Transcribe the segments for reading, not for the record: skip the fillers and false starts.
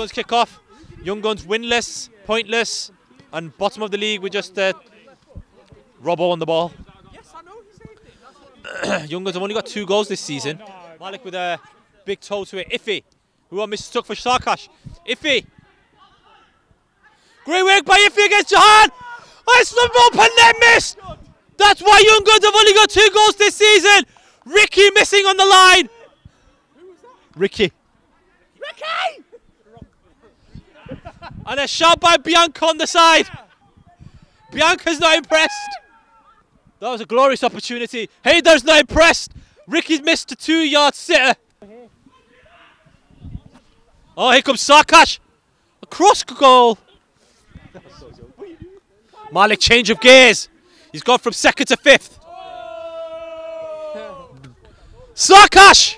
Youngunz kick off. Youngunz winless, pointless, and bottom of the league with just Robbo on the ball. Youngunz have only got 2 goals this season. Malik with a big toe to it. Iffy, who are mistook for Sarkash. Iffy. Great work by Iffy against Jahan. It's the open net missed. That's why Youngunz have only got 2 goals this season. Ricky missing on the line. Ricky. And a shot by Bianca on the side. Bianca's not impressed. That was a glorious opportunity. Haydar's not impressed. Ricky's missed a 2-yard sitter. Oh, here comes Sarkash. A cross goal. Malik, change of gears. He's gone from 2nd to 5th. Sarkash!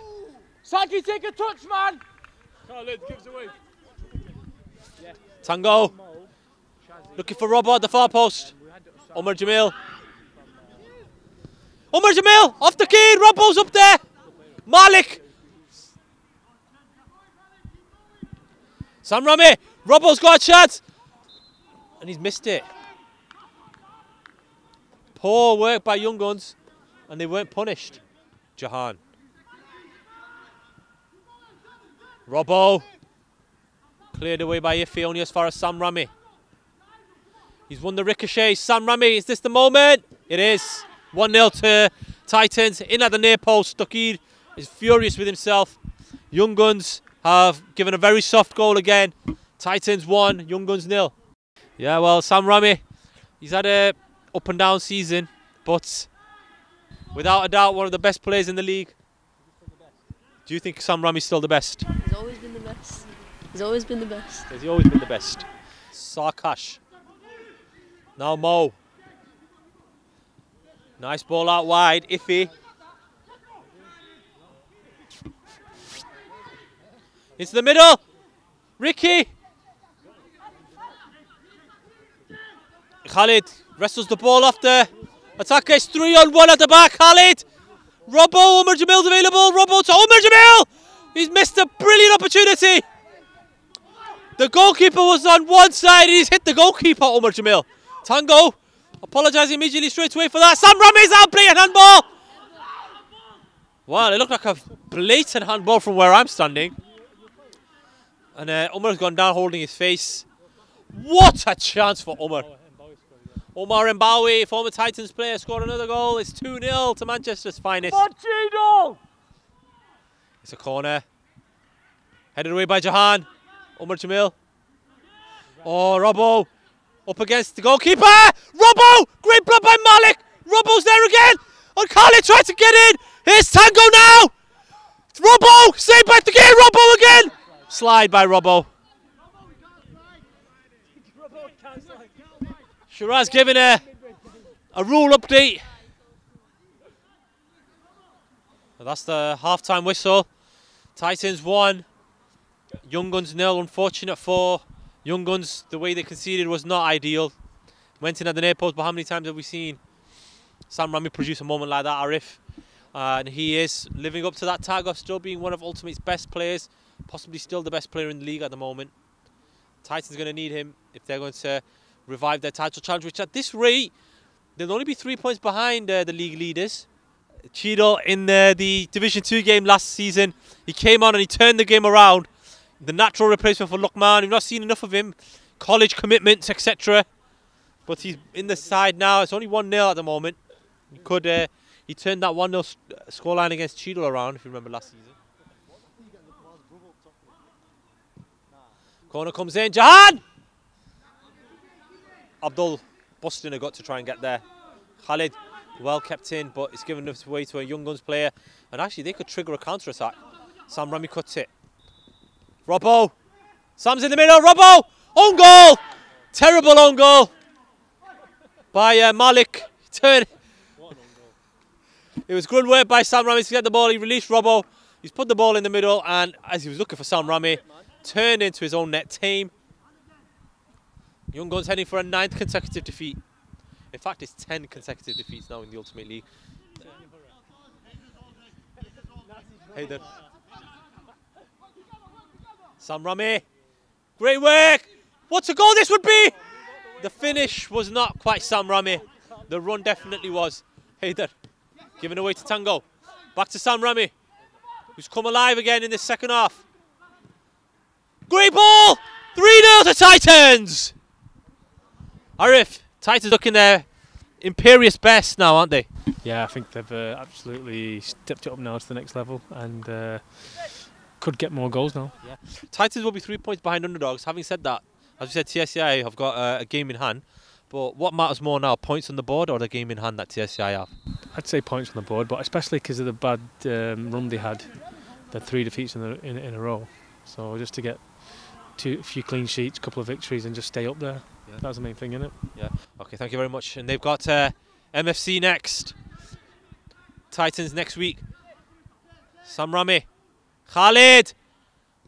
Saki, take a touch, man. Khalid gives away. Tango. Looking for Robbo at the far post. Omar Jamil. Omar Jamil off the key. Robbo's up there. Malik. Sam Rami. Robbo's got a chance. And he's missed it. Poor work by Youngunz. And they weren't punished. Jahan. Robbo. Cleared away by Iffy, only as far as Sam Rami. He's won the ricochet. Sam Rami, is this the moment? It is. 1-0 to Titans. In at the near post. Stakir is furious with himself. Youngunz have given a very soft goal again. Titans 1, Youngunz 0. Yeah, well, Sam Rami, he's had a up and down season, but without a doubt, one of the best players in the league. Do you think Sam Rami's still the best? He's always been the best. He's always been the best. Has he always been the best? Sarkash. Now Mo. Nice ball out wide. Iffy. Into the middle. Ricky. Khalid wrestles the ball off the attacker. It's 3-on-1 at the back. Khalid. Robbo. Omar Jamil's available. Robbo to Omar Jamil. He's missed a brilliant opportunity. The goalkeeper was on one side and he's hit the goalkeeper, Omar Jamil. Tango, apologising immediately straight away for that. Sam Rami's out, blatant handball. Wow, it looked like a blatant handball from where I'm standing. And Omar's gone down holding his face. What a chance for Omar. Omar Mbawi, former Titans player, scored another goal. It's 2-0 to Manchester's finest. It's a corner. Headed away by Jahan. Omar Jamil. Oh, Robbo. Up against the goalkeeper. Robbo! Great block by Malik. Robbo's there again. And Khalid tried to get in. Here's Tango now. Robbo! Saved by the gear. Robbo again. Slide by Robbo. Shiraz giving a rule update. That's the half-time whistle. Titans 1. Youngunz 0. Unfortunate for Youngunz. The way they conceded was not ideal. Went in at the near post, but how many times have we seen Sam Rami produce a moment like that, Arif? And he is living up to that tag of still being one of Ultimate's best players, possibly still the best player in the league at the moment. Titans are going to need him if they're going to revive their title challenge, which at this rate, they'll only be 3 points behind the league leaders. Cheadle in the Division 2 game last season, he came on and he turned the game around. The natural replacement for Luqman. We've not seen enough of him. College commitments, etc. But he's in the side now. It's only 1-0 at the moment. He turned that 1-0 scoreline against Cheadle around, if you remember last season. Corner comes in. Jahan! Abdul busting a gut to try and get there. Khalid well kept in, but it's given enough way to a Youngunz player. And actually, they could trigger a counter-attack. Sam Rami cuts it. Robbo. Sam's in the middle. Robbo. Own goal. Terrible own goal by Malik. Turn. It was good work by Sam Rami to get the ball. He released Robbo. He's put the ball in the middle, and as he was looking for Sam Rami, turned into his own net tame. Youngunz heading for a 9th consecutive defeat. In fact, it's 10 consecutive defeats now in the Ultimate League. Hey there. Sam Rami. Great work. What a goal this would be. The finish was not quite Sam Rami. The run definitely was. Haider giving away to Tango. Back to Sam Rami, who's come alive again in this second half. Great ball. 3-0 to Titans. Arif, Titans looking their imperious best now, aren't they? Yeah, I think they've absolutely stepped it up now to the next level and could get more goals now. Yeah. Titans will be 3 points behind underdogs. Having said that, as we said, TSCI have got a game in hand. But what matters more now, points on the board or the game in hand that TSCI have? I'd say points on the board, but especially because of the bad run they had, the 3 defeats in a row. So just to get a few clean sheets, a couple of victories and just stay up there. Yeah. That's the main thing, isn't it? Yeah. Okay, thank you very much. And they've got MFC next. Titans next week. Sam Rami. Khalid.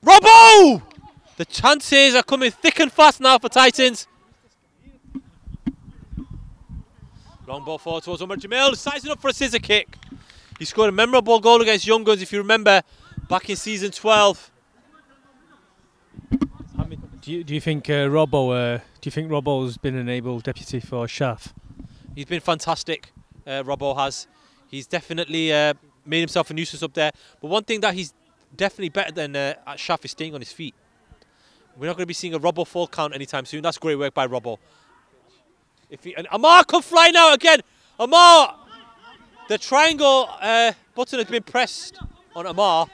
Robbo! The chances are coming thick and fast now for Titans. Long ball forward towards Umar Jamil, sizing up for a scissor kick. He scored a memorable goal against Youngunz, if you remember, back in season 12. Do you think Robbo's been an able deputy for Shaf? He's been fantastic. Robbo has. He's definitely made himself a nuisance up there. But one thing that he's definitely better than at Shaf is staying on his feet. We're not going to be seeing a Robbo full count anytime soon. That's great work by Robbo. And Amar come flying out again. Amar, the triangle button has been pressed on Amar.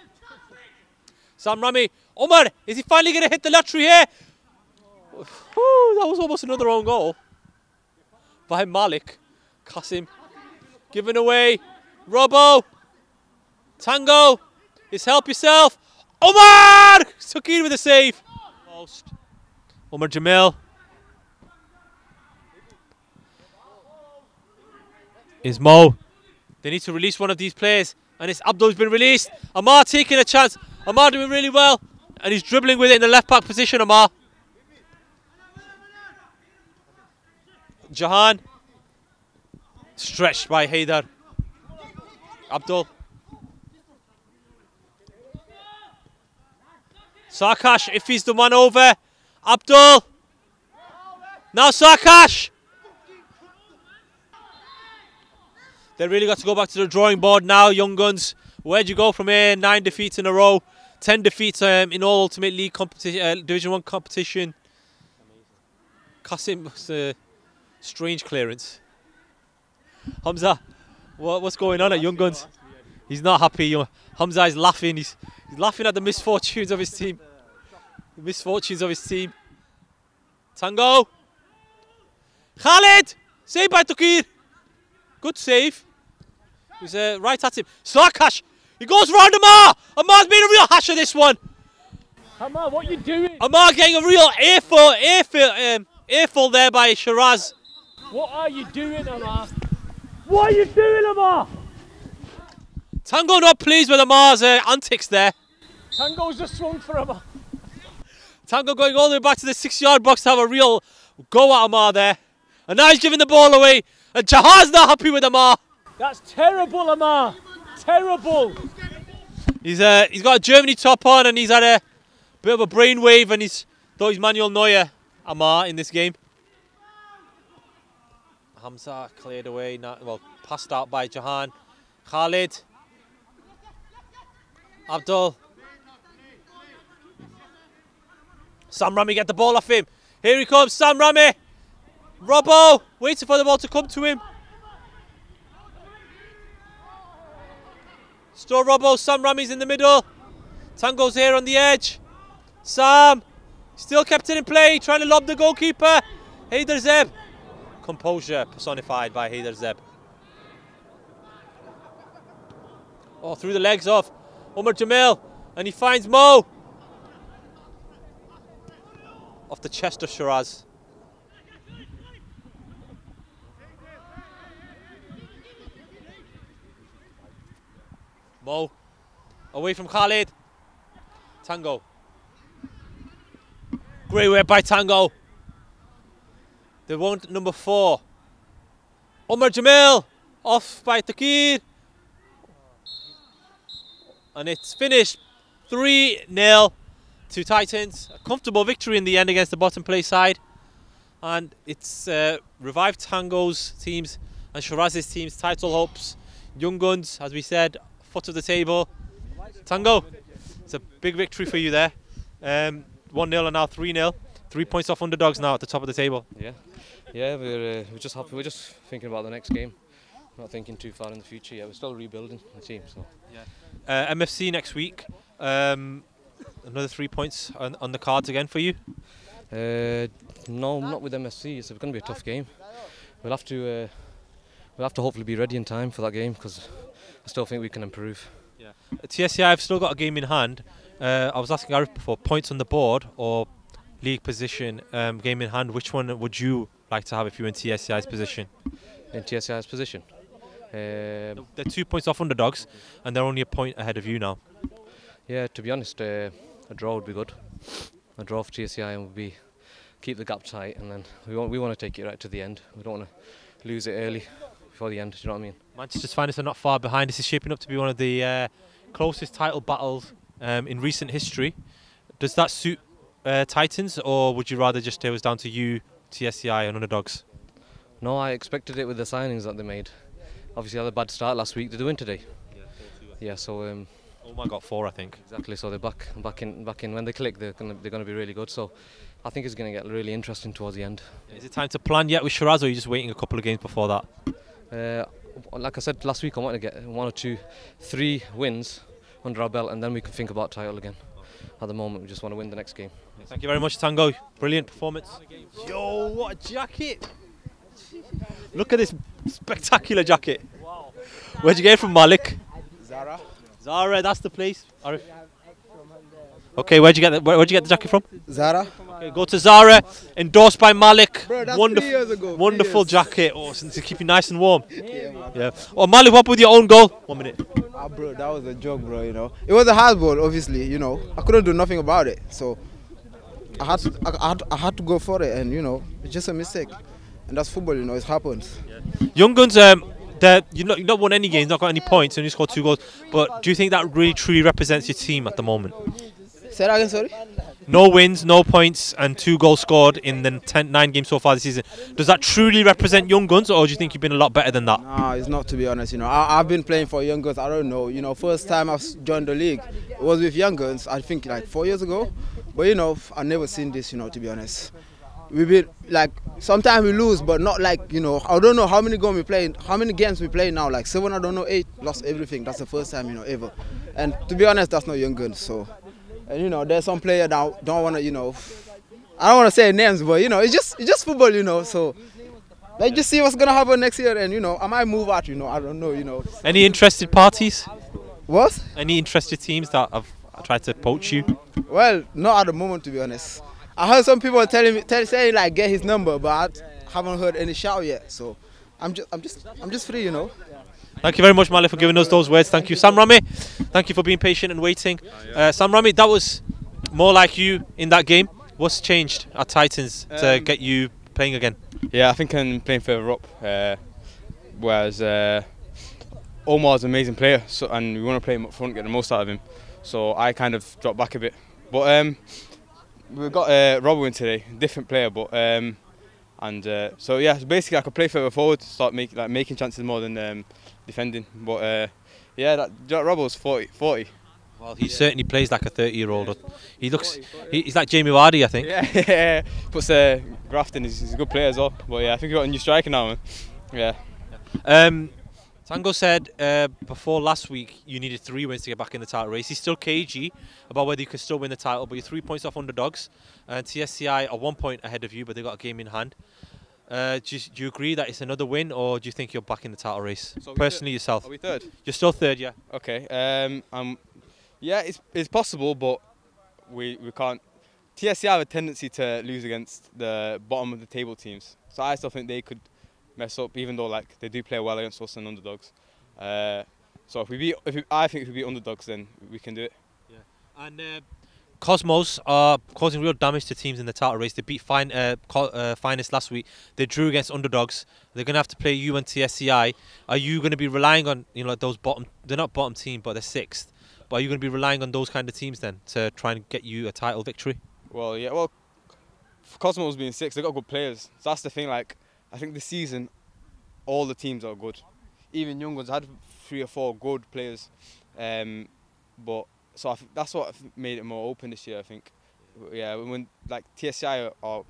Sam Rami. Omar, is he finally going to hit the lottery here? Whew, that was almost another own goal by Malik. Qasim giving away. Robbo. Tango. Is help yourself. Omar! Sakir with a save. Omar Jamil. Is Mo. They need to release one of these players. And it's Abdul's been released. Amar taking a chance. Amar doing really well. And he's dribbling with it in the left back position, Amar. Jahan. Stretched by Haider. Abdul. Sarkash, if he's the one over. Abdul. Now Sarkash. They really got to go back to the drawing board now, Youngunz. Where'd you go from here? 9 defeats in a row. 10 defeats in all Ultimate League competition, Division 1 competition. Qasim was a strange clearance. Hamza, what's going on at Youngunz? He's not happy. Hamza is laughing. He's laughing at the misfortunes of his team. The misfortunes of his team. Tango. Khalid! Saved by Tukir. Good save. He's right at him. Sarkash! He goes round Amar! Amar's been a real hash of this one. Amar, what are you doing? Amar getting a real earful there by Shiraz. What are you doing, Amar? What are you doing, Amar? Tango not pleased with Amar's antics there. Tango's just swung for Amar. Tango going all the way back to the 6-yard box to have a real go at Amar there. And now he's giving the ball away. And Jahan's not happy with Amar. That's terrible, Amar. Terrible. He's got a Germany top on and he's had a bit of a brainwave and he's thought he's Manuel Neuer, Amar, in this game. Hamza cleared away, passed out by Jahan. Khalid. Abdul. Sam Rami get the ball off him. Here he comes, Sam Rami. Robbo waiting for the ball to come to him. Still Robbo, Sam Rami's in the middle. Tango's here on the edge. Sam still kept it in play, trying to lob the goalkeeper. Haider Zeb. Composure personified by Haider Zeb. Oh, through the legs of Umar Jamil. And he finds Mo. Off the chest of Shiraz. Mo. Away from Khalid. Tango. Great work by Tango. The one number 4. Umar Jamil. Off by Takir. And it's finished 3-0. to Titans. A comfortable victory in the end against the bottom place side. And it's revived Tango's teams and Shiraz's teams title hopes. Youngunz, as we said, foot of the table. Tango, it's a big victory for you there. 1-0 and now 3-0. 3 points off underdogs now at the top of the table. Yeah, we're just happy. We're just thinking about the next game. Not thinking too far in the future yet. We're still rebuilding the team. So MFC next week. Another 3 points on the cards again for you. No, not with MSC. It's going to be a tough game. We'll have to hopefully be ready in time for that game because I still think we can improve. Yeah. TSCI have still got a game in hand. I was asking Arif before, points on the board or league position, game in hand. Which one would you like to have if you were in TSCI's position? In TSCI's position? They're 2 points off underdogs and they're only a point ahead of you now. Yeah, to be honest, a draw would be good. A draw for TSCI and would be keep the gap tight, and then we want to take it right to the end. We don't want to lose it early before the end. Do you know what I mean? Manchester's finest are not far behind. This is shaping up to be one of the closest title battles in recent history. Does that suit Titans, or would you rather just it was down to you, TSCI, and underdogs? No, I expected it with the signings that they made. Obviously, had a bad start last week. Did they win today? Yeah, so. I got 4, I think. Exactly. So they're back in. When they click, they're gonna be really good. So I think it's gonna get really interesting towards the end. Is it time to plan yet with Shiraz, or are you just waiting a couple of games before that? Like I said last week, I want to get 1 or 2, 3 wins under our belt, and then we can think about title again. At the moment, we just want to win the next game. Thank you very much, Tango. Brilliant performance. Yo, what a jacket! Look at this spectacular jacket. Wow. Where'd you get it from, Malik? Zara, that's the place. Arif. Okay, where'd you get the jacket from? Zara. Okay, go to Zara, endorsed by Malik. Bro, that's wonderful, 3 years ago. wonderful jacket. Oh, to keep you nice and warm. Yeah. Oh, Malik, what with your own goal? 1 minute. Ah, bro, that was a joke, bro. You know, it was a hard ball. Obviously, you know, I couldn't do nothing about it. So I had to go for it, and you know, it's just a mistake. And that's football, you know. It happens. Youngunz, you've not won any games, not got any points, and you scored 2 goals. But do you think that really truly represents your team at the moment? Say that again, sorry? No wins, no points, and 2 goals scored in the 9 games so far this season. Does that truly represent Youngunz, or do you think you've been a lot better than that? Nah, it's not, to be honest. You know, I've been playing for Youngunz. I don't know. You know, first time I joined the league, it was with Youngunz. I think like 4 years ago. But you know, I've never seen this. You know, to be honest. We've been like sometimes we lose, but not like, you know, I don't know how many games we play now, like 7, I don't know, 8, lost everything. That's the first time, you know, ever. And to be honest, that's not Youngunz. So, and you know, there's some player that don't want to, you know, I don't want to say names, but you know, it's just football, you know. So let's just see what's gonna happen next year, and you know, I might move out, you know, I don't know, you know. Any interested parties? What? Any interested teams that have tried to poach you? Well, not at the moment, to be honest. I heard some people saying like get his number, but I haven't heard any shout yet. So I'm just free, you know. Thank you very much, Malik, for giving us those words. Thank you, Sam Rami. Thank you for being patient and waiting. Sam Rami, that was more like you in that game. What's changed at Titans to get you playing again? Yeah, I think I'm playing further up, whereas Omar's an amazing player, so, and we want to play him up front, get the most out of him. So I kind of dropped back a bit. But we've got Robbo in today, different player, but so yeah, basically I could play further forward, start making chances more than defending. But yeah, Robbo's 40. Well, he certainly plays like a 30-year-old. He's like Jamie Vardy, I think. Yeah, puts Grafton. He's a good player as well. But yeah, I think we've got a new striker now, man. Yeah. Tango said before last week you needed 3 wins to get back in the title race. He's still cagey about whether you can still win the title, but you're 3 points off underdogs. And TSCI are 1 point ahead of you, but they've got a game in hand. Do you agree that it's another win, or do you think you're back in the title race? So personally, yourself. Are we third? You're still third, yeah. Okay. Yeah, it's possible, but we can't. TSCI have a tendency to lose against the bottom of the table teams, so I still think they could mess up, even though like they do play well against us and underdogs. So I think if we beat underdogs, then we can do it. Yeah. And Cosmos are causing real damage to teams in the title race. They beat Finest last week. They drew against underdogs. They're going to have to play you and TSCI. Are you going to be relying on those bottom? They're not bottom team, but they're 6th. But are you going to be relying on those kind of teams then to try and get you a title victory? Well, yeah. Well, for Cosmos being 6, they got good players. So that's the thing. Like, I think this season, all the teams are good. Even Youngunz had 3 or 4 good players, but so I think that's what made it more open this year. I think, yeah, when like TSCI are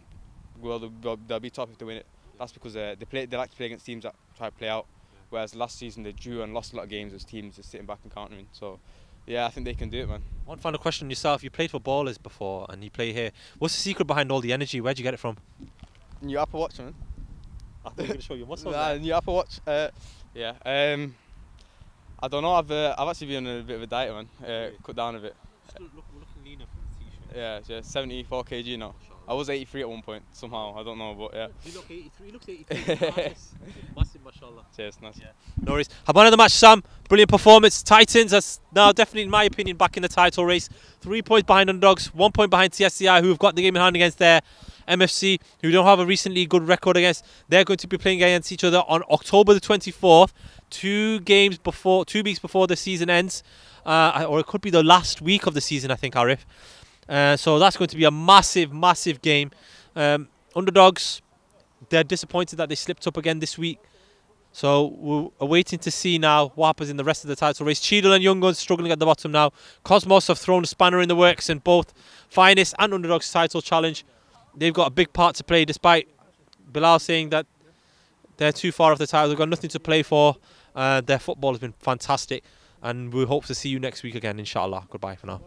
well, they'll be top if they win it. That's because they like to play against teams that try to play out. Whereas last season they drew and lost a lot of games as teams just sitting back and countering. So, yeah, I think they can do it, man. One final question yourself. You played for Ballers before and you play here. What's the secret behind all the energy? Where'd you get it from? New Apple Watch, man. I thought you were going to show your muscles. New Apple Watch. Yeah. I don't know. I've actually been on a bit of a diet, man. Cut down a bit. Looking leaner from the t-shirt. Yeah, 74 kg now. I was 83 at one point somehow. I don't know, but yeah. You look 83. You look 83. Massive, mashallah. Cheers, nice. Yeah. No worries. Man of the match, Sam. Brilliant performance. Titans are now definitely, in my opinion, back in the title race. 3 points behind Underdogs, 1 point behind TSCI, who have got the game in hand against their MFC, who don't have a recently good record against. They're going to be playing against each other on October the 24th, 2 weeks before the season ends, or it could be the last week of the season, I think, Arif. So that's going to be a massive, massive game. Underdogs, they're disappointed that they slipped up again this week. So we're waiting to see now what happens in the rest of the title race. Cheadle and Youngunz struggling at the bottom now. Cosmos have thrown a spanner in the works in both Finest and Underdogs title challenge. They've got a big part to play, despite Bilal saying that they're too far off the title. They've got nothing to play for. Their football has been fantastic. And we hope to see you next week again, inshallah. Goodbye for now.